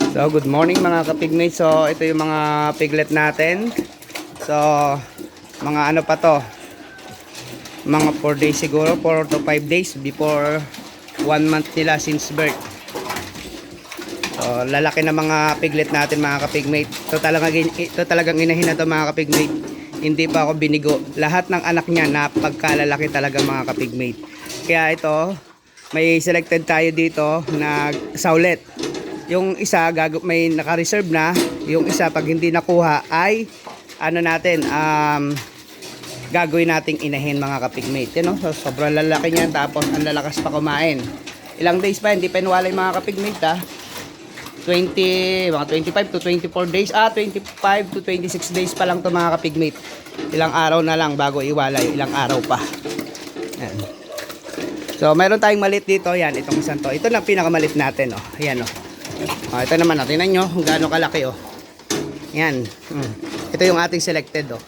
So good morning mga kapigmates. So ito yung mga piglet natin. So mga ano pa to, mga 4 days siguro, 4 to 5 days before 1 month nila since birth. So lalaki na mga piglet natin mga kapigmate. Ito talagang inahin na to mga kapigmate. Hindi pa ako binigo. Lahat ng anak niya napagkalalaki talaga mga kapigmate. Kaya ito, may selected tayo dito na saulet. Yung isa may naka-reserve na, yung isa pag hindi nakuha ay ano natin, gagawin nating inahin mga kapigmate. You know? So sobrang lalaki niyan, tapos ang lalakas pa kumain. Ilang days pa, hindi pa inwalay mga kapigmate ha. Mga 25 to 24 days, 25 to 26 days pa lang to mga kapigmate. Ilang araw na lang bago iwalay, ilang araw pa. Yan. So mayroon tayong malit dito, yan, itong isang to. Ito lang pinakamalit natin, oh. Ayan, oh. Ito naman, tingnan nyo kung gaano kalaki, oh. Yan. Ito yung ating selected, oh.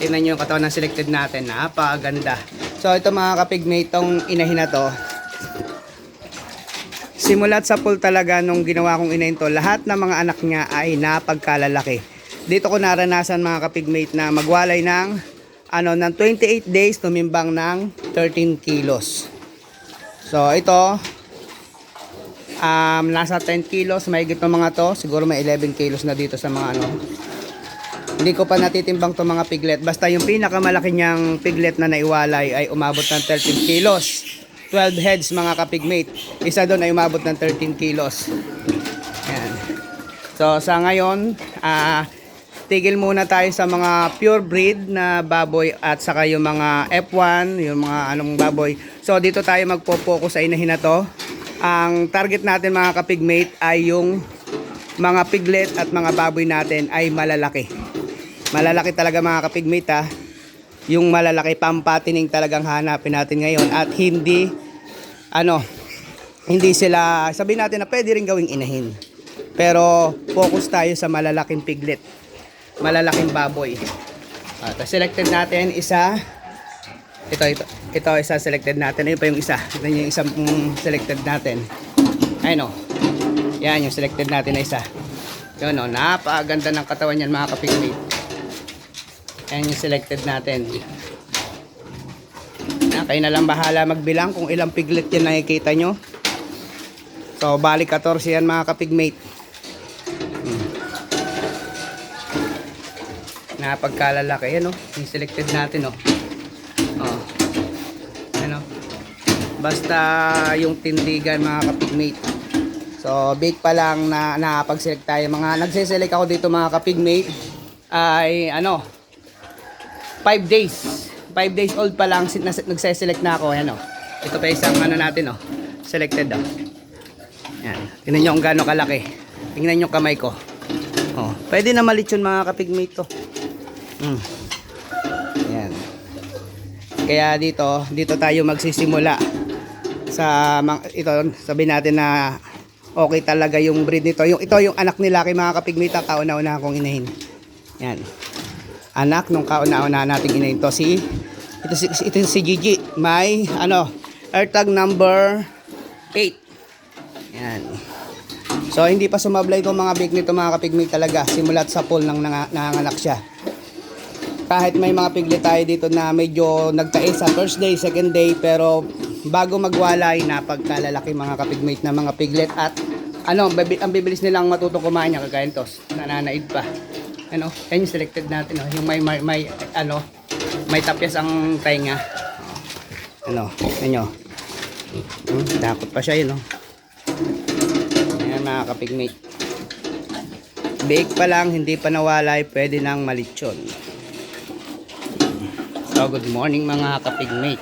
Tingnan nyo yung katawan ng selected natin. Napakaganda. So ito mga kapigmate, itong inahin na to, simulat sa pool talaga nung ginawa kong inahin to, lahat ng mga anak niya ay napagkalalaki. Dito ko naranasan mga kapigmate na magwalay ng ng 28 days tumimbang ng 13 kilos. So ito, nasa 10 kilos, mahigit ng mga to, siguro may 11 kilos na dito sa mga Hindi ko pa natitimbang to mga piglet. Basta yung pinakamalaki niyang piglet na naiwalay ay umabot ng 13 kilos. 12 heads mga kapigmate. Isa doon ay umabot ng 13 kilos. Ayan. So sa ngayon, tigil muna tayo sa mga pure breed na baboy at saka yung mga F1, yung mga anong baboy. So dito tayo magpo-focus sa inahin na to. Ang target natin mga kapigmate ay yung mga piglet at mga baboy natin ay malalaki. Malalaki talaga mga kapigmate ha. Yung malalaki, pampatining talagang hanapin natin ngayon at hindi sila, sabihin natin na pwede rin gawing inahin. Pero focus tayo sa malalaking piglet, malalaking baboy. At selected natin isa. Ito isa selected natin. Ayun pa yung isa. Ito yung isang selected natin. Ayun o. Yan yung selected natin na isa. Yun o. Napakaganda ng katawan yan mga kapigmate. Yan yung selected natin. Kayo na lang bahala magbilang kung ilang piglet yan nakikita nyo. So bali 14 yan mga kapigmate. Napagkalalaki yan, yung selected natin, basta yung tindigan mga kapigmate. So bake pa lang na nakapag-select tayo. Mga nagse-select ako dito mga kapigmate ay 5 days. 5 days old pa lang nagse-select na ako. Ayan, ito pa isang natin, selected, yan. Tingnan nyo kung gaano kalaki. Tingnan nyo kamay ko. Pwede na malit yun mga kapigmate to. Yan. Kaya dito tayo magsisimula sa ito, sabihin natin na okay talaga yung breed nito. Ito yung anak nila kay mga kapigmate, kauna-una akong inahin. Yan. Anak nung kauna-una nating inahin to ito si Gigi. May AirTag number 8. Yan. So hindi pa sumablay itong mga big nito mga kapigmate talaga. Simulat sa pool nang nanganganak siya. Kahit may mga piglet tayo dito na medyo nagtais sa first day, second day, pero bago magwalay, napagkalalaki mga kapigmate na mga piglet at ang bibilis nilang matutong kumain niya kagaya nito, nananaid pa. Yan yung selected natin, yung may tapyas ang tainga. Yan dakot pa siya yun, Ayan mga kapigmate. Bake pa lang, hindi pa nawalay, pwede nang malitsyon. So good morning mga kapigmate.